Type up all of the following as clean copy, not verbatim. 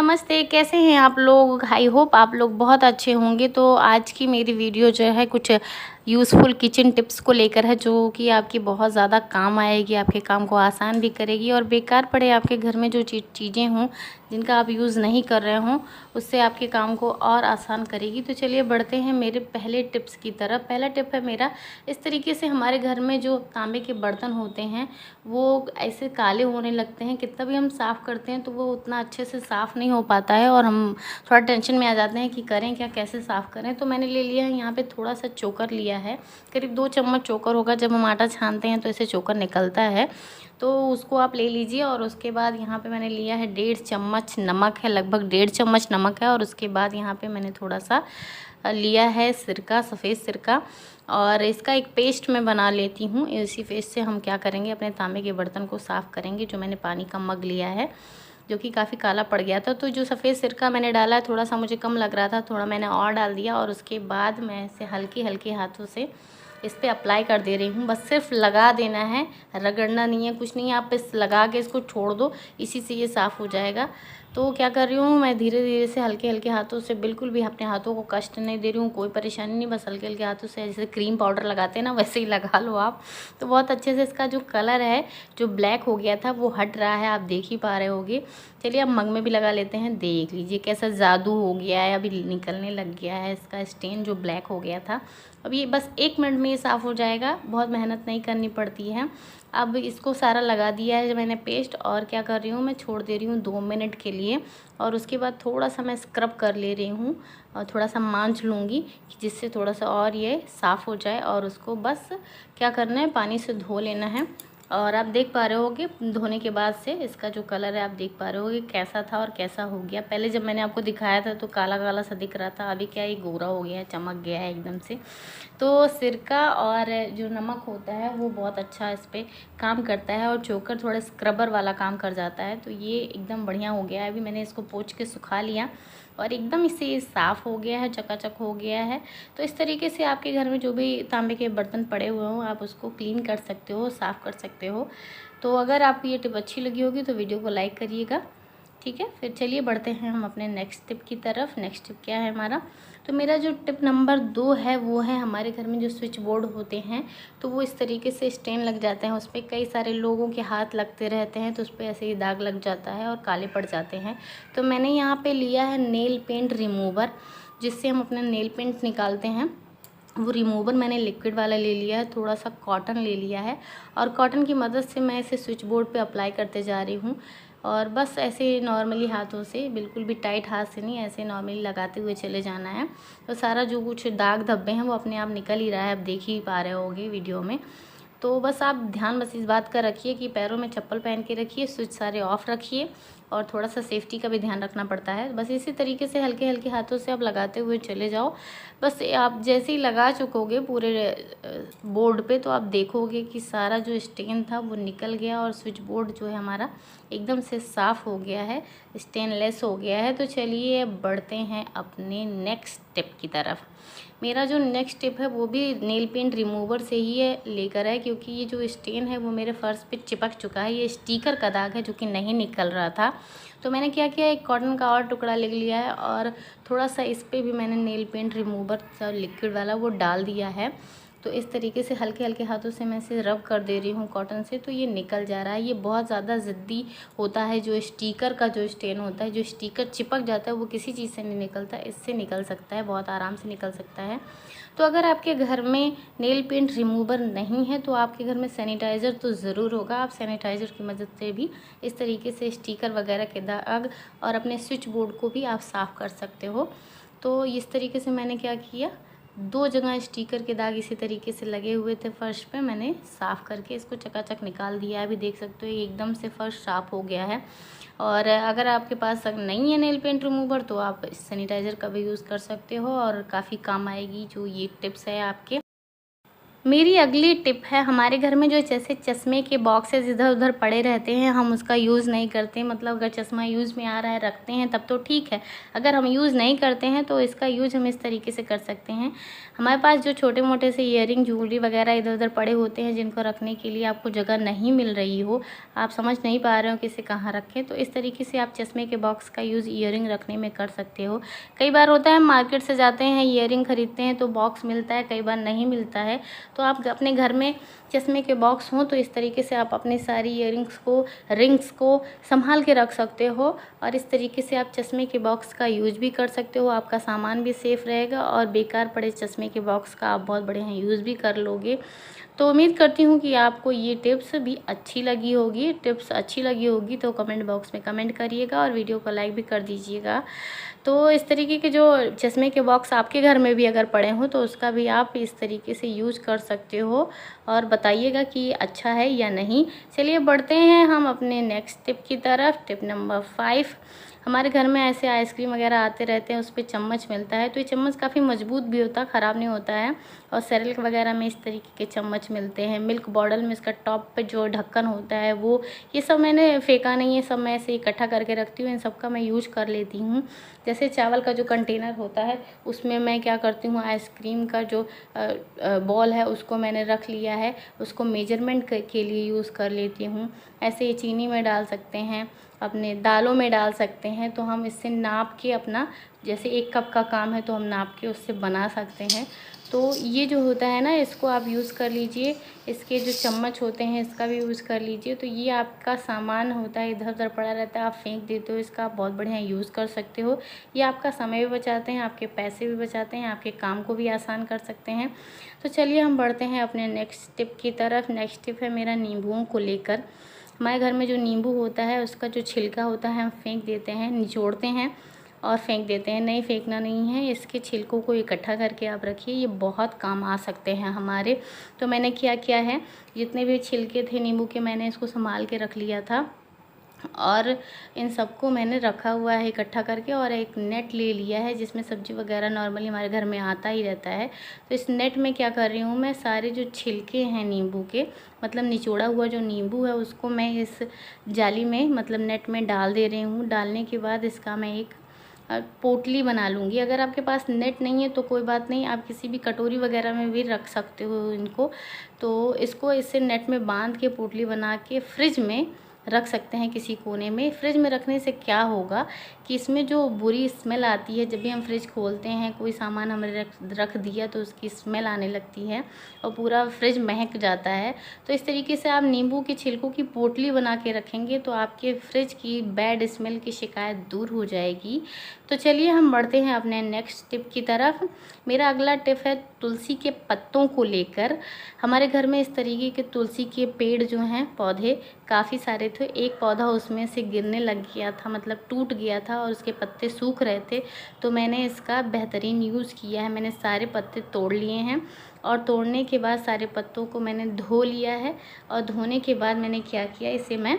नमस्ते। कैसे हैं आप लोग? आई होप आप लोग बहुत अच्छे होंगे। तो आज की मेरी वीडियो जो है कुछ यूज़फुल किचन टिप्स को लेकर है, जो कि आपकी बहुत ज़्यादा काम आएगी, आपके काम को आसान भी करेगी और बेकार पड़े आपके घर में जो चीज़ें हों जिनका आप यूज़ नहीं कर रहे हों, उससे आपके काम को और आसान करेगी। तो चलिए बढ़ते हैं मेरे पहले टिप्स की तरफ। पहला टिप है मेरा, इस तरीके से हमारे घर में जो तांबे के बर्तन होते हैं वो ऐसे काले होने लगते हैं। कितना भी हम साफ़ करते हैं तो वो उतना अच्छे से साफ़ नहीं हो पाता है और हम थोड़ा टेंशन में आ जाते हैं कि करें क्या, कैसे साफ़ करें। तो मैंने ले लिया है यहाँ पे थोड़ा सा चोकर लिया है, करीब 2 चम्मच चोकर होगा। जब हम आटा छानते हैं तो ऐसे चोकर निकलता है, तो उसको आप ले लीजिए। और उसके बाद यहाँ पे मैंने लिया है 1.5 चम्मच नमक है, लगभग 1.5 चम्मच नमक है। और उसके बाद यहाँ पे मैंने थोड़ा सा लिया है सिरका, सफ़ेद सिरका, और इसका एक पेस्ट मैं बना लेती हूँ। इसी पेस्ट से हम क्या करेंगे, अपने तांबे के बर्तन को साफ़ करेंगे। जो मैंने पानी का मग लिया है जो कि काफ़ी काला पड़ गया था, तो जो सफ़ेद सिरका मैंने डाला है थोड़ा सा मुझे कम लग रहा था, थोड़ा मैंने और डाल दिया। और उसके बाद मैं इसे हल्के हल्के हाथों से इस पे अप्लाई कर दे रही हूँ। बस सिर्फ लगा देना है, रगड़ना नहीं है, कुछ नहीं है। आप इस लगा के इसको छोड़ दो, इसी से ये साफ़ हो जाएगा। तो क्या कर रही हूँ मैं, धीरे धीरे से हल्के हल्के हाथों से, बिल्कुल भी अपने हाथों को कष्ट नहीं दे रही हूँ, कोई परेशानी नहीं, बस हल्के हल्के हाथों से जैसे क्रीम पाउडर लगाते हैं ना, वैसे ही लगा लो आप। तो बहुत अच्छे से इसका जो कलर है, जो ब्लैक हो गया था, वो हट रहा है, आप देख ही पा रहे होगे। चलिए अब मग में भी लगा लेते हैं। देख लीजिए कैसा जादू हो गया है, अभी निकलने लग गया है इसका स्टेन जो ब्लैक हो गया था। अब ये बस 1 मिनट में ये साफ़ हो जाएगा, बहुत मेहनत नहीं करनी पड़ती है। अब इसको सारा लगा दिया है मैंने पेस्ट, और क्या कर रही हूँ मैं, छोड़ दे रही हूँ 2 मिनट के लिए। और उसके बाद थोड़ा सा मैं स्क्रब कर ले रही हूँ और थोड़ा सा मांझ लूँगी, जिससे थोड़ा सा और ये साफ़ हो जाए। और उसको बस क्या करना है, पानी से धो लेना है। और आप देख पा रहे होगे धोने के बाद से इसका जो कलर है, आप देख पा रहे होगे कैसा था और कैसा हो गया। पहले जब मैंने आपको दिखाया था तो काला काला सा दिख रहा था, अभी क्या ये गोरा हो गया है, चमक गया है एकदम से। तो सिरका और जो नमक होता है वो बहुत अच्छा इस पर काम करता है, और चोकर थोड़ा स्क्रबर वाला काम कर जाता है। तो ये एकदम बढ़िया हो गया है। अभी मैंने इसको पोंछ के सुखा लिया और एकदम इससे साफ़ हो गया है, चकाचक हो गया है। तो इस तरीके से आपके घर में जो भी तांबे के बर्तन पड़े हुए हों, आप उसको क्लीन कर सकते हो, साफ़ कर सकते हो। तो अगर आपको ये टिप अच्छी लगी होगी तो वीडियो को लाइक करिएगा, ठीक है। फिर चलिए बढ़ते हैं हम अपने नेक्स्ट टिप की तरफ। नेक्स्ट टिप क्या है हमारा, तो मेरा जो टिप नंबर 2 है वो है, हमारे घर में जो स्विच बोर्ड होते हैं तो वो इस तरीके से स्टेन लग जाते हैं, उस पर कई सारे लोगों के हाथ लगते रहते हैं, तो उस पर ऐसे ही दाग लग जाता है और काले पड़ जाते हैं। तो मैंने यहाँ पे लिया है नेल पेंट रिमूवर, जिससे हम अपना नेल पेंट निकालते हैं। वो रिमूवर मैंने लिक्विड वाला ले लिया है, थोड़ा सा कॉटन ले लिया है, और कॉटन की मदद से मैं इसे स्विच बोर्ड पे अप्लाई करते जा रही हूँ। और बस ऐसे नॉर्मली हाथों से, बिल्कुल भी टाइट हाथ से नहीं, ऐसे नॉर्मली लगाते हुए चले जाना है। तो सारा जो कुछ दाग धब्बे हैं वो अपने आप निकल ही रहा है, आप देख ही पा रहे होगे वीडियो में। तो बस आप ध्यान बस इस बात का रखिए कि पैरों में चप्पल पहन के रखिए, स्विच सारे ऑफ रखिए, और थोड़ा सा सेफ्टी का भी ध्यान रखना पड़ता है। बस इसी तरीके से हल्के हल्के हाथों से आप लगाते हुए चले जाओ। बस आप जैसे ही लगा चुकोगे पूरे बोर्ड पे, तो आप देखोगे कि सारा जो स्टेन था वो निकल गया, और स्विच बोर्ड जो है हमारा एकदम से साफ़ हो गया है, स्टेनलेस हो गया है। तो चलिए बढ़ते हैं अपने नेक्स्ट टिप की तरफ। मेरा जो नेक्स्ट टिप है वो भी नेल पेंट रिमूवर से ही है लेकर है, क्योंकि ये जो स्टेन है वो मेरे फर्श पे चिपक चुका है। ये स्टिकर का दाग है जो कि नहीं निकल रहा था। तो मैंने क्या किया, एक कॉटन का और टुकड़ा ले लिया है, और थोड़ा सा इस पर भी मैंने नेल पेंट रिमूवर लिक्विड वाला वो डाल दिया है। तो इस तरीके से हल्के हल्के हाथों से मैं इसे रब कर दे रही हूँ कॉटन से, तो ये निकल जा रहा है। ये बहुत ज़्यादा ज़िद्दी होता है, जो स्टिकर का जो स्टेन होता है, जो स्टिकर चिपक जाता है, वो किसी चीज़ से नहीं निकलता, इससे निकल सकता है, बहुत आराम से निकल सकता है। तो अगर आपके घर में नेल पेंट रिमूवर नहीं है तो आपके घर में सैनिटाइज़र तो ज़रूर होगा। आप सैनिटाइज़र की मदद से भी इस तरीके से स्टिकर वगैरह के दाग और अपने स्विच बोर्ड को भी आप साफ़ कर सकते हो। तो इस तरीके से मैंने क्या किया, 2 जगह स्टिकर के दाग इसी तरीके से लगे हुए थे फर्श पे, मैंने साफ़ करके इसको चकाचक निकाल दिया है। अभी देख सकते हो एकदम से फर्श साफ़ हो गया है। और अगर आपके पास नहीं है नेल पेंट रिमूवर तो आप सैनिटाइज़र का भी यूज़ कर सकते हो, और काफ़ी काम आएगी जो ये टिप्स है आपके। मेरी अगली टिप है, हमारे घर में जो जैसे चश्मे के बॉक्सेस इधर उधर पड़े रहते हैं, हम उसका यूज़ नहीं करते। मतलब अगर चश्मा यूज़ में आ रहा है, रखते हैं तब तो ठीक है, अगर हम यूज़ नहीं करते हैं तो इसका यूज़ हम इस तरीके से कर सकते हैं। हमारे पास जो छोटे मोटे से ईयरिंग ज्वेलरी वगैरह इधर उधर पड़े होते हैं, जिनको रखने के लिए आपको जगह नहीं मिल रही हो, आप समझ नहीं पा रहे हो कि इसे कहाँ रखें, तो इस तरीके से आप चश्मे के बॉक्स का यूज़ ईयरिंग रखने में कर सकते हो। कई बार होता है मार्केट से जाते हैं, ईयरिंग खरीदते हैं तो बॉक्स मिलता है, कई बार नहीं मिलता है, तो आप अपने घर में चश्मे के बॉक्स हों तो इस तरीके से आप अपनी सारी रिंग्स को संभाल के रख सकते हो, और इस तरीके से आप चश्मे के बॉक्स का यूज भी कर सकते हो। आपका सामान भी सेफ रहेगा और बेकार पड़े चश्मे के बॉक्स का आप बहुत बढ़िया यूज़ भी कर लोगे। तो उम्मीद करती हूँ कि आपको ये टिप्स भी अच्छी लगी होगी। टिप्स अच्छी लगी होगी तो कमेंट बॉक्स में कमेंट करिएगा और वीडियो को लाइक भी कर दीजिएगा। तो इस तरीके के जो चश्मे के बॉक्स आपके घर में भी अगर पड़े हों तो उसका भी आप इस तरीके से यूज़ कर सकते हो और बताइएगा कि अच्छा है या नहीं। चलिए बढ़ते हैं हम अपने नेक्स्ट टिप की तरफ। टिप नंबर 5, हमारे घर में ऐसे आइसक्रीम वगैरह आते रहते हैं, उस पर चम्मच मिलता है, तो ये चम्मच काफ़ी मजबूत भी होता है, ख़राब नहीं होता है। और सेरेलक वगैरह में इस तरीके के चम्मच मिलते हैं। मिल्क बॉटल में इसका टॉप पे जो ढक्कन होता है वो, ये सब मैंने फेंका नहीं है, सब मैं ऐसे इकट्ठा करके रखती हूँ, इन सब का मैं यूज कर लेती हूँ। जैसे चावल का जो कंटेनर होता है उसमें मैं क्या करती हूँ, आइसक्रीम का जो बॉल है उसको मैंने रख लिया है, उसको मेजरमेंट के लिए यूज़ कर लेती हूँ। ऐसे ही चीनी में डाल सकते हैं, अपने दालों में डाल सकते हैं, तो हम इससे नाप के अपना, जैसे 1 कप का काम है तो हम नाप के उससे बना सकते हैं। तो ये जो होता है ना, इसको आप यूज़ कर लीजिए। इसके जो चम्मच होते हैं इसका भी यूज़ कर लीजिए। तो ये आपका सामान होता है, इधर उधर पड़ा रहता है, आप फेंक देते हो, इसका आप बहुत बढ़िया यूज़ कर सकते हो। ये आपका समय भी बचाते हैं, आपके पैसे भी बचाते हैं, आपके काम को भी आसान कर सकते हैं। तो चलिए हम बढ़ते हैं अपने नेक्स्ट टिप की तरफ। नेक्स्ट टिप है मेरा नींबुओं को लेकर। हमारे घर में जो नींबू होता है उसका जो छिलका होता है हम फेंक देते हैं, निचोड़ते हैं और फेंक देते हैं। नहीं, फेंकना नहीं है, इसके छिलकों को इकट्ठा करके आप रखिए, ये बहुत काम आ सकते हैं हमारे। तो मैंने क्या किया है, जितने भी छिलके थे नींबू के मैंने इसको संभाल के रख लिया था और इन सबको मैंने रखा हुआ है इकट्ठा करके, और एक नेट ले लिया है जिसमें सब्जी वगैरह नॉर्मली हमारे घर में आता ही रहता है। तो इस नेट में क्या कर रही हूँ, मैं सारे जो छिलके हैं नींबू के, मतलब निचोड़ा हुआ जो नींबू है उसको मैं इस जाली में, मतलब नेट में डाल दे रही हूँ। डालने के बाद इसका मैं एक पोटली बना लूँगी। अगर आपके पास नेट नहीं है तो कोई बात नहीं, आप किसी भी कटोरी वगैरह में भी रख सकते हो इनको। तो इसको इससे नेट में बांध के पोटली बना के फ्रिज में रख सकते हैं किसी कोने में। फ्रिज में रखने से क्या होगा कि इसमें जो बुरी स्मेल आती है, जब भी हम फ्रिज खोलते हैं कोई सामान हमने रख दिया तो उसकी स्मेल आने लगती है और पूरा फ्रिज महक जाता है। तो इस तरीके से आप नींबू के छिलकों की पोटली बना के रखेंगे तो आपके फ्रिज की बैड स्मेल की शिकायत दूर हो जाएगी। तो चलिए हम बढ़ते हैं अपने नेक्स्ट टिप की तरफ। मेरा अगला टिप है तुलसी के पत्तों को लेकर। हमारे घर में इस तरीके के तुलसी के पेड़ जो हैं, पौधे काफ़ी सारे थे। एक पौधा उसमें से गिरने लग गया था, मतलब टूट गया था और उसके पत्ते सूख रहे थे, तो मैंने इसका बेहतरीन यूज़ किया है। मैंने सारे पत्ते तोड़ लिए हैं और तोड़ने के बाद सारे पत्तों को मैंने धो लिया है, और धोने के बाद मैंने क्या किया, इसे मैं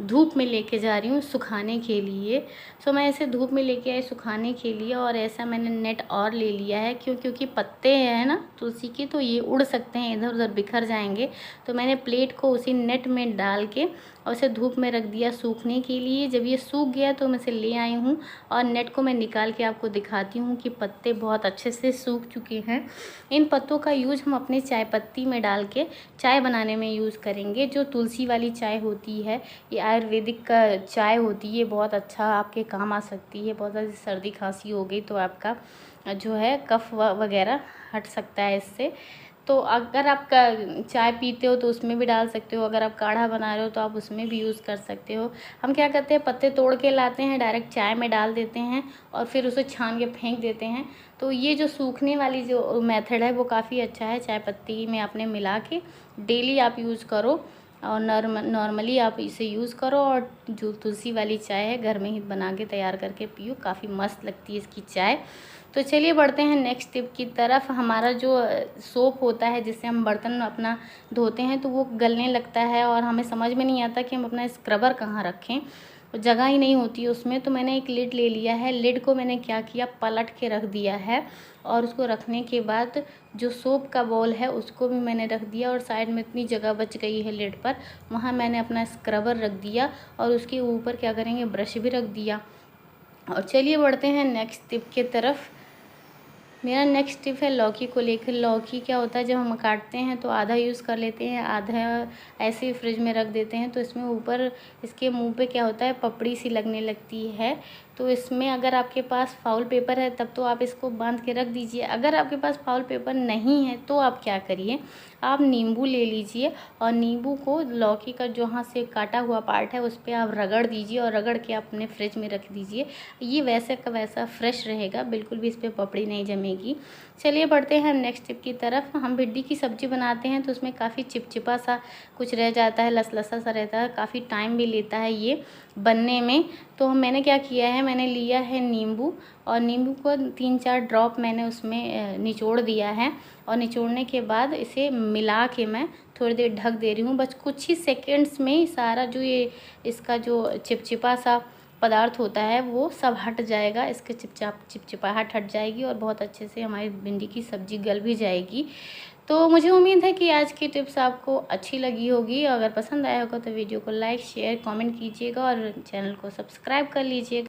धूप में लेके जा रही हूँ सुखाने के लिए। सो मैं इसे धूप में लेके आई सुखाने के लिए, और ऐसा मैंने नेट और ले लिया है क्योंकि पत्ते हैं ना तुलसी की, तो ये उड़ सकते हैं, इधर उधर बिखर जाएंगे। तो मैंने प्लेट को उसी नेट में डाल के और उसे धूप में रख दिया सूखने के लिए। जब ये सूख गया तो मैं इसे ले आई हूँ और नेट को मैं निकाल के आपको दिखाती हूँ कि पत्ते बहुत अच्छे से सूख चुके हैं। इन पत्तों का यूज हम अपने चाय पत्ती में डाल के चाय बनाने में यूज़ करेंगे। जो तुलसी वाली चाय होती है, ये आयुर्वेदिक का चाय होती है, बहुत अच्छा आपके काम आ सकती है। बहुत ज़्यादा सर्दी खांसी हो गई तो आपका जो है कफ वगैरह हट सकता है इससे। तो अगर आप चाय पीते हो तो उसमें भी डाल सकते हो, अगर आप काढ़ा बना रहे हो तो आप उसमें भी यूज़ कर सकते हो। हम क्या करते हैं, पत्ते तोड़ के लाते हैं, डायरेक्ट चाय में डाल देते हैं और फिर उसे छान के फेंक देते हैं। तो ये जो सूखने वाली जो मेथड है वो काफ़ी अच्छा है। चाय पत्ती में आपने मिला के डेली आप यूज़ करो और नॉर्मली आप इसे यूज़ करो, और जो तुलसी वाली चाय है घर में ही बना के तैयार करके पियो, काफ़ी मस्त लगती है इसकी चाय। तो चलिए बढ़ते हैं नेक्स्ट टिप की तरफ। हमारा जो सोप होता है जिससे हम बर्तन अपना धोते हैं तो वो गलने लगता है और हमें समझ में नहीं आता कि हम अपना स्क्रबर कहाँ रखें। जगह ही नहीं होती उसमें। तो मैंने एक लिड ले लिया है, लिड को मैंने क्या किया, पलट के रख दिया है। और उसको रखने के बाद जो सोप का बॉल है उसको भी मैंने रख दिया, और साइड में इतनी जगह बच गई है लिड पर, वहाँ मैंने अपना स्क्रबर रख दिया, और उसके ऊपर क्या करेंगे, ब्रश भी रख दिया। और चलिए बढ़ते हैं नेक्स्ट टिप की तरफ। मेरा नेक्स्ट टिप है लौकी को लेकर। लौकी क्या होता है, जब हम काटते हैं तो आधा यूज़ कर लेते हैं, आधा ऐसे ही फ्रिज में रख देते हैं। तो इसमें ऊपर इसके मुंह पे क्या होता है, पपड़ी सी लगने लगती है। तो इसमें अगर आपके पास फाउल पेपर है तब तो आप इसको बांध के रख दीजिए। अगर आपके पास फाउल पेपर नहीं है तो आप क्या करिए, आप नींबू ले लीजिए, और नींबू को लौकी का जो यहाँ से काटा हुआ पार्ट है उस पर आप रगड़ दीजिए, और रगड़ के अपने फ्रिज में रख दीजिए। ये वैसे का वैसा फ्रेश रहेगा, बिल्कुल भी इस पर पपड़ी नहीं जमेगी। चलिए बढ़ते हैं नेक्स्ट टिप की तरफ। हम भिंडी की सब्ज़ी बनाते हैं तो उसमें काफ़ी चिपचिपा सा कुछ रह जाता है, लसलसा सा रहता है, काफ़ी टाइम भी लेता है ये बनने में। तो मैंने क्या किया है, मैंने लिया है नींबू, और नींबू को 3-4 ड्रॉप मैंने उसमें निचोड़ दिया है। और निचोड़ने के बाद इसे मिला के मैं थोड़ी देर ढक दे रही हूँ। बस कुछ ही सेकेंड्स में सारा जो ये इसका जो चिपचिपा सा पदार्थ होता है वो सब हट जाएगा, इसके चिपचिपाहट हट जाएगी, और बहुत अच्छे से हमारी भिंडी की सब्ज़ी गल भी जाएगी। तो मुझे उम्मीद है कि आज की टिप्स आपको अच्छी लगी होगी। अगर पसंद आया होगा तो वीडियो को लाइक, शेयर, कमेंट कीजिएगा, और चैनल को सब्सक्राइब कर लीजिएगा।